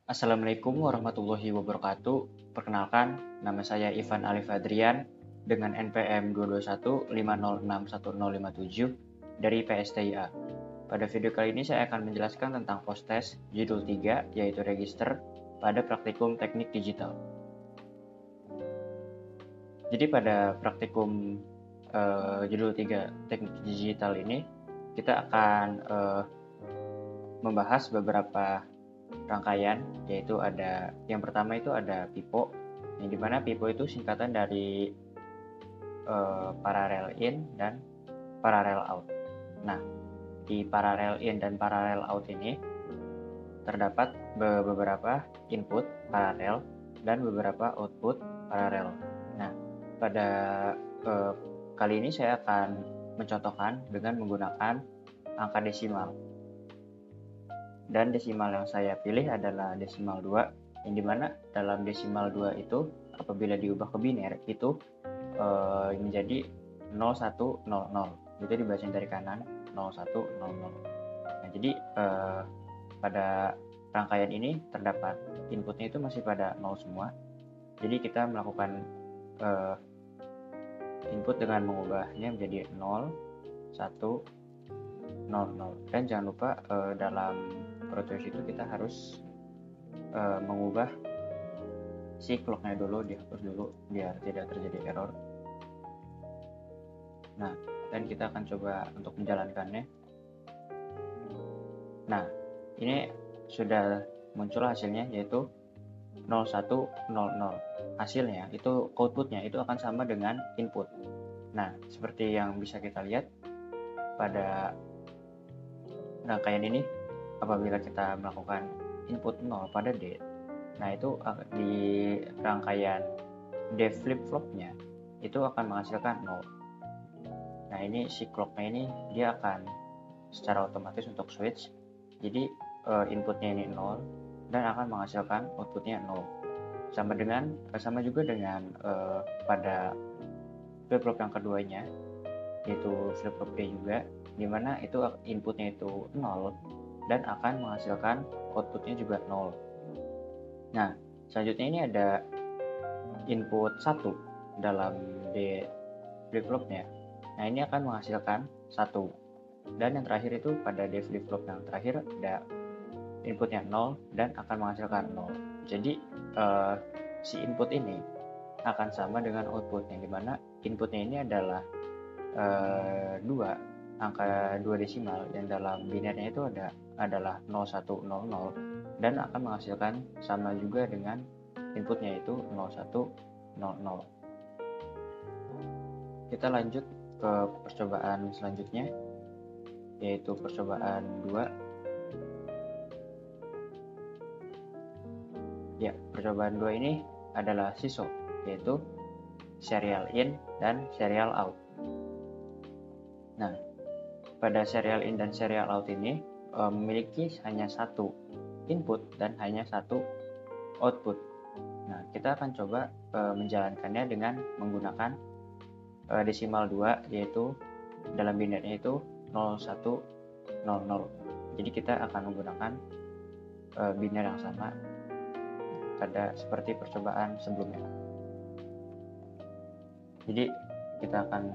Assalamualaikum warahmatullahi wabarakatuh. Perkenalkan, nama saya Ivan Alif Adrian dengan NPM 22150610057 dari PSTIA. Pada video kali ini saya akan menjelaskan tentang post-test judul 3 yaitu register pada praktikum teknik digital. Jadi pada praktikum judul 3 teknik digital ini kita akan membahas beberapa rangkaian, yaitu ada yang pertama itu ada PIPO, yang dimana PIPO itu singkatan dari parallel in dan parallel out. Nah, di parallel in dan parallel out ini terdapat beberapa input paralel dan beberapa output paralel. Nah, pada kali ini saya akan mencontohkan dengan menggunakan angka desimal. Dan desimal yang saya pilih adalah desimal 2, yang dimana dalam desimal 2 itu apabila diubah ke biner itu menjadi 0100. Itu dibacain dari kanan 0100. Nah, jadi pada rangkaian ini terdapat inputnya itu masih pada 0 semua. Jadi kita melakukan input dengan mengubahnya menjadi 0, 1, 00. Dan jangan lupa dalam proses itu kita harus mengubah si clocknya dulu, dihapus dulu biar tidak terjadi error. Nah, dan kita akan coba untuk menjalankannya. Nah, ini sudah muncul hasilnya yaitu 0100. Hasilnya itu outputnya itu akan sama dengan input. Nah, seperti yang bisa kita lihat pada rangkaian ini, apabila kita melakukan input 0 pada D, nah itu di rangkaian D flip-flopnya itu akan menghasilkan 0. Nah, ini si clocknya ini dia akan secara otomatis untuk switch, jadi inputnya ini 0 dan akan menghasilkan outputnya 0. Sama juga dengan pada flip-flop yang keduanya, yaitu flip-flop D juga, dimana itu inputnya itu 0 dan akan menghasilkan outputnya juga 0. Nah, selanjutnya ini ada input 1 dalam D flip-flopnya. Nah, ini akan menghasilkan 1. Dan yang terakhir itu pada D flip-flop yang terakhir ada inputnya 0 dan akan menghasilkan 0. Jadi si input ini akan sama dengan outputnya, dimana inputnya ini adalah 2, angka 2 desimal yang dalam binernya itu adalah 0100 dan akan menghasilkan sama juga dengan inputnya itu 0100. Kita lanjut ke percobaan selanjutnya, yaitu percobaan 2. Ya, percobaan 2 ini adalah SISO, yaitu serial in dan serial out. Nah, pada serial in dan serial out ini memiliki hanya satu input dan hanya satu output. Nah, kita akan coba menjalankannya dengan menggunakan desimal 2, yaitu dalam binernya itu 0100. Jadi kita akan menggunakan biner yang sama pada seperti percobaan sebelumnya. Jadi kita akan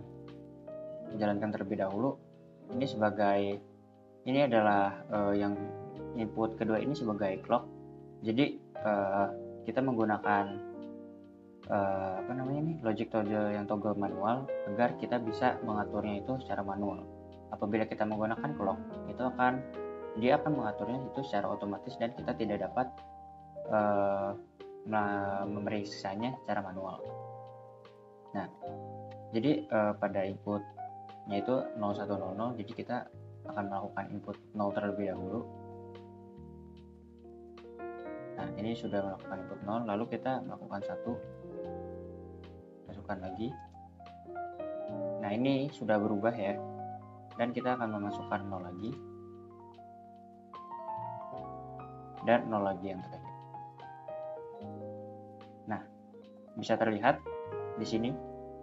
menjalankan terlebih dahulu. Ini adalah yang input kedua ini sebagai clock. Jadi kita menggunakan logic toggle manual agar kita bisa mengaturnya itu secara manual. Apabila kita menggunakan clock, dia akan mengaturnya itu secara otomatis dan kita tidak dapat memeriksanya secara manual. Nah, jadi pada inputnya itu 0100, jadi kita akan melakukan input 0 terlebih dahulu. Nah, ini sudah melakukan input 0, lalu kita melakukan 1, masukkan lagi. Nah, ini sudah berubah ya, dan kita akan memasukkan 0 lagi dan 0 lagi yang terakhir. Nah, bisa terlihat di sini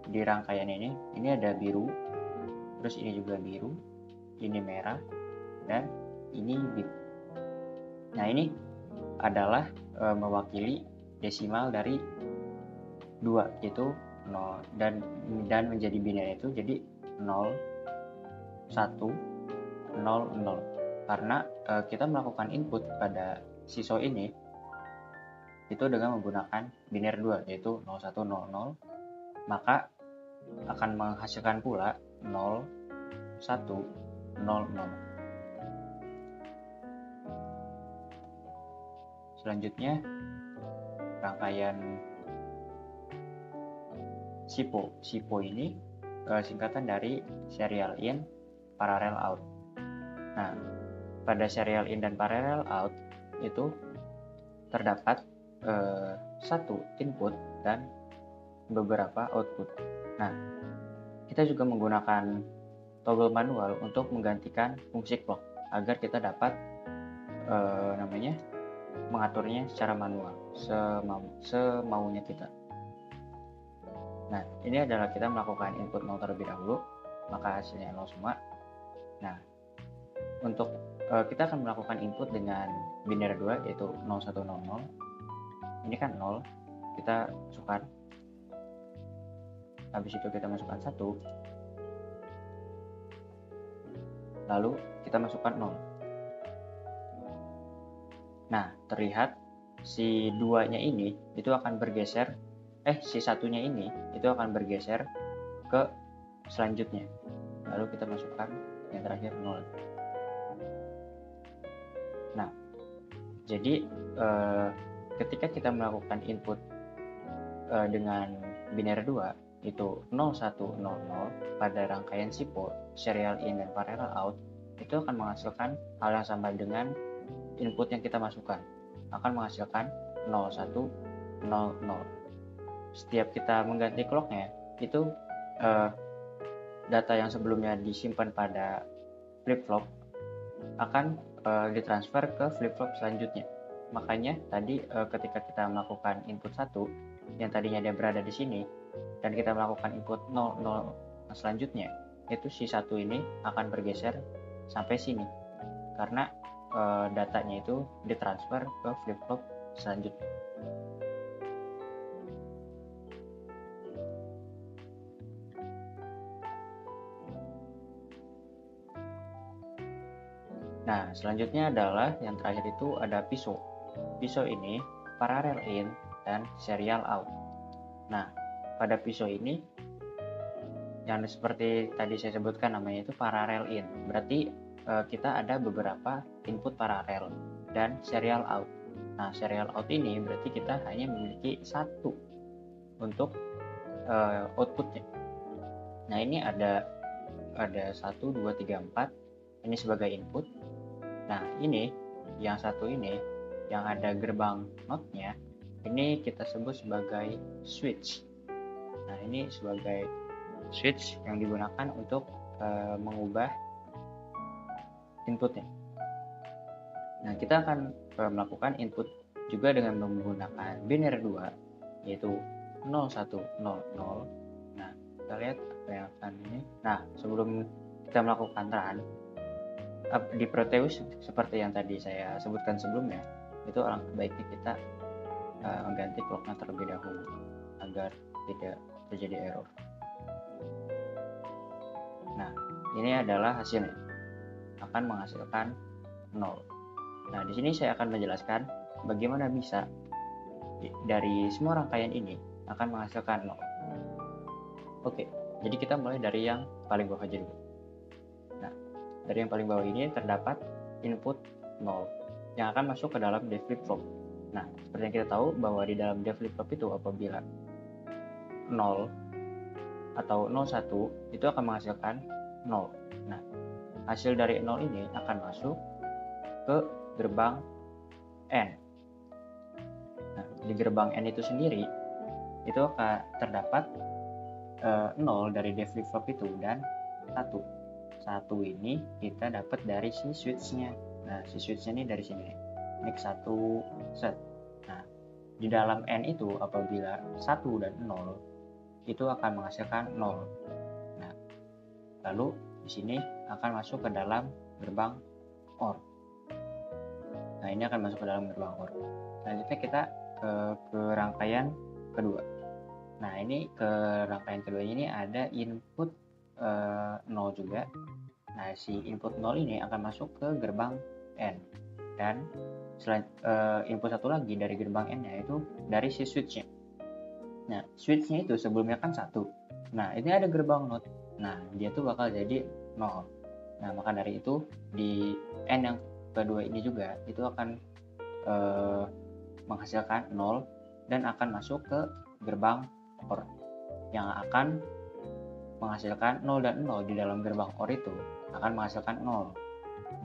di rangkaian ini ada biru, terus ini juga biru, ini merah, dan ini biru. Nah, ini adalah mewakili desimal dari 2, yaitu 0, dan menjadi biner itu jadi 0, 1, 0, 0. Karena kita melakukan input pada siswa ini itu dengan menggunakan biner 2, yaitu 0, 1, 0, 0, maka akan menghasilkan pula 0, 1, 0, 0. Selanjutnya, rangkaian SIPO. SIPO ini singkatan dari serial in, parallel out. Nah, pada serial in dan parallel out itu terdapat satu input dan beberapa output. Nah, kita juga menggunakan toggle manual untuk menggantikan fungsi clock agar kita dapat mengaturnya secara manual semaunya kita. Nah, ini adalah kita melakukan input 0 terlebih dahulu, maka hasilnya 0 semua. Nah, untuk kita akan melakukan input dengan biner 2, yaitu 0, 1, 0, 0. Ini kan 0, kita masukkan. Habis itu kita masukkan 1. Lalu kita masukkan 0. Nah, terlihat si 2-nya ini itu akan bergeser, si 1-nya ini itu akan bergeser ke selanjutnya. Lalu kita masukkan yang terakhir 0. Nah, jadi ketika kita melakukan input dengan biner 2 itu 0, 1, 0, 0 pada rangkaian SIPO, serial in dan parallel out, itu akan menghasilkan hal yang sama dengan input yang kita masukkan, akan menghasilkan 0, 1, 0, 0. Setiap kita mengganti clocknya, itu data yang sebelumnya disimpan pada flip-flop akan ditransfer ke flip-flop selanjutnya. Makanya tadi ketika kita melakukan input 1 yang tadinya dia berada di sini dan kita melakukan input 0, 0 selanjutnya, itu si 1 ini akan bergeser sampai sini karena datanya itu ditransfer ke flip-flop selanjutnya. Nah, selanjutnya adalah yang terakhir itu ada PISO. PISO ini parallel in dan serial out. Nah, pada PISO ini yang seperti tadi saya sebutkan namanya itu parallel in. Berarti kita ada beberapa input paralel dan serial out. Nah, serial out ini berarti kita hanya memiliki satu untuk outputnya. Nah, ini ada 1, 2, 3, 4 ini sebagai input. Nah, ini yang satu ini yang ada gerbang node-nya ini kita sebut sebagai switch. Nah, ini sebagai switch yang digunakan untuk mengubah inputnya. Nah, kita akan melakukan input juga dengan menggunakan biner 2, yaitu 0, 1, 0, 0. Nah, kita lihat apa yang akan ini. Nah, sebelum kita melakukan run di Proteus seperti yang tadi saya sebutkan sebelumnya, itu alangkah baiknya kita mengganti clocknya terlebih dahulu agar tidak terjadi error. Nah, ini adalah hasilnya, akan menghasilkan 0. Nah, di sini saya akan menjelaskan bagaimana bisa dari semua rangkaian ini akan menghasilkan 0. Oke, jadi kita mulai dari yang paling bawah aja dulu. Nah, dari yang paling bawah ini terdapat input 0 yang akan masuk ke dalam D flip-flop. Nah, seperti yang kita tahu bahwa di dalam D flip-flop itu apabila 0 atau 01 itu akan menghasilkan 0. Nah, hasil dari 0 ini akan masuk ke gerbang N. Nah, di gerbang N itu sendiri itu akan terdapat 0 dari D flip-flop itu dan 1. 1 ini kita dapat dari si switch-nya. Nah, si switch-nya ini dari sini. Next 1 set. Nah, di dalam N itu apabila 1 dan 0 itu akan menghasilkan 0. Nah, lalu di sini akan masuk ke dalam gerbang OR. Nah, ini akan masuk ke dalam gerbang OR. Selanjutnya kita ke rangkaian kedua. Nah, ini ke rangkaian kedua ini ada input 0 juga. Nah, si input 0 ini akan masuk ke gerbang N. Dan input satu lagi dari gerbang N yaitu dari si switch-nya. Nah, switch-nya itu sebelumnya kan 1. Nah, ini ada gerbang NOT. Nah, dia tuh bakal jadi 0. Nah, maka dari itu di N yang kedua ini juga itu akan menghasilkan 0 dan akan masuk ke gerbang OR yang akan menghasilkan 0 dan 0 di dalam gerbang OR itu akan menghasilkan 0.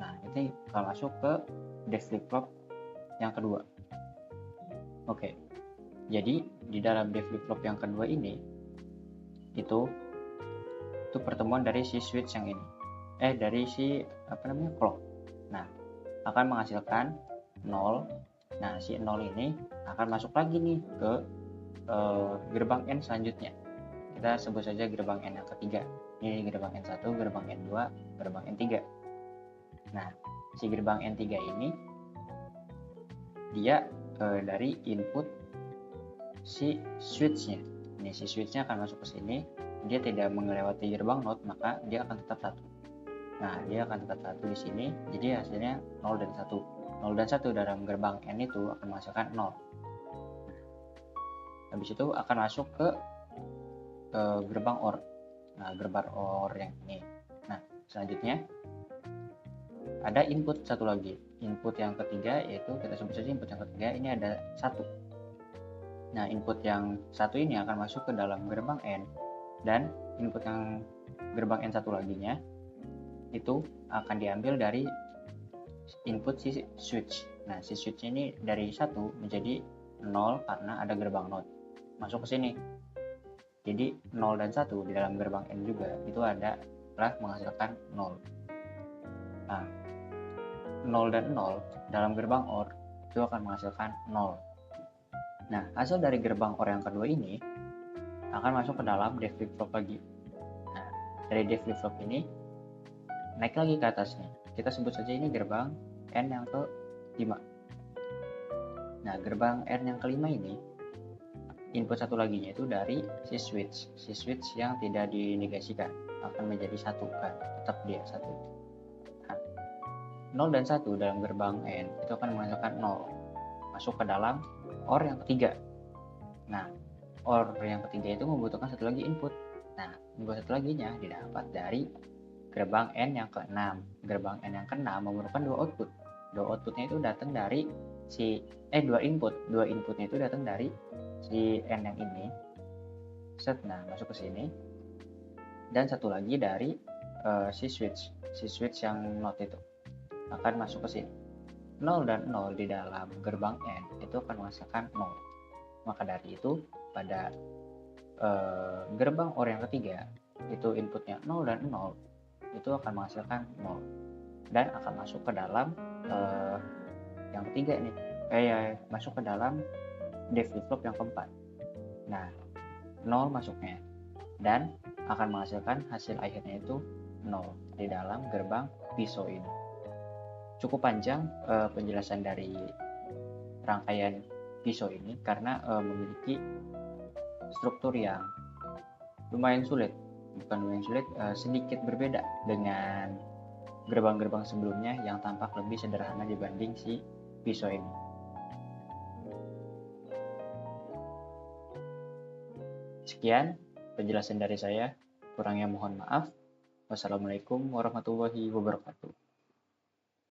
Nah, ini akan masuk ke D flip-flop yang kedua. Oke, jadi di dalam D flip-flop yang kedua ini itu pertemuan dari si switch yang ini. Dari si clock. Nah, akan menghasilkan 0. Nah, si 0 ini akan masuk lagi nih ke gerbang N selanjutnya. Kita sebut saja gerbang N yang ketiga. Ini gerbang N1, gerbang N2, gerbang N3. Nah, si gerbang N3 ini dia dari input si switch-nya. Ini si switch-nya akan masuk ke sini. Dia tidak melewati gerbang NOT, maka dia akan tetap 1. Nah, dia akan tetap 1 di sini. Jadi hasilnya 0 dan 1. 0 dan 1 dalam gerbang N itu akan menghasilkan 0. Habis itu akan masuk ke gerbang OR. Nah, gerbang OR yang ini. Nah, selanjutnya ada input satu lagi. Input yang ketiga yaitu kita sebut saja input yang ketiga ini ada 1. Nah, input yang satu ini akan masuk ke dalam gerbang N dan input yang gerbang N satu laginya itu akan diambil dari input si switch. Nah, si switch ini dari 1 menjadi 0 karena ada gerbang NOT masuk ke sini. Jadi 0 dan 1 di dalam gerbang N juga itu telah menghasilkan 0. Nah, 0 dan 0 dalam gerbang OR itu akan menghasilkan 0. Nah, hasil dari gerbang OR yang kedua ini akan masuk ke dalam D flip-flop lagi. Nah, dari D flip-flop ini naik lagi ke atasnya. Kita sebut saja ini gerbang N yang ke-5. Nah, gerbang N yang ke-5 ini input satu laginya itu dari si switch. Si switch yang tidak dinegasikan akan menjadi 1 kan, tetap dia 1. Nah, 0 dan 1 dalam gerbang N itu akan menghasilkan 0. Masuk ke dalam OR yang ketiga. Nah, OR yang ketiga itu membutuhkan satu lagi input. Nah, input satu laginya didapat dari gerbang N yang ke-6. Gerbang N yang ke-6 memerlukan 2 output. 2 outputnya itu datang dari dua input. 2 inputnya itu datang dari si N yang ini. Nah, masuk ke sini. Dan satu lagi dari si switch yang NOT itu akan masuk ke sini. 0 dan 0 di dalam gerbang N itu akan menghasilkan 0. Maka dari itu pada gerbang OR yang ketiga itu inputnya 0 dan 0 itu akan menghasilkan 0 dan akan masuk ke dalam yang ketiga nih, masuk ke dalam D flip-flop yang keempat. Nah, 0 masuknya dan akan menghasilkan hasil akhirnya itu 0 di dalam gerbang pisau ini. Cukup panjang penjelasan dari rangkaian pisau ini karena memiliki struktur yang lumayan sulit, sedikit berbeda dengan gerbang-gerbang sebelumnya yang tampak lebih sederhana dibanding si pisau ini. Sekian penjelasan dari saya, kurangnya mohon maaf. Wassalamualaikum warahmatullahi wabarakatuh.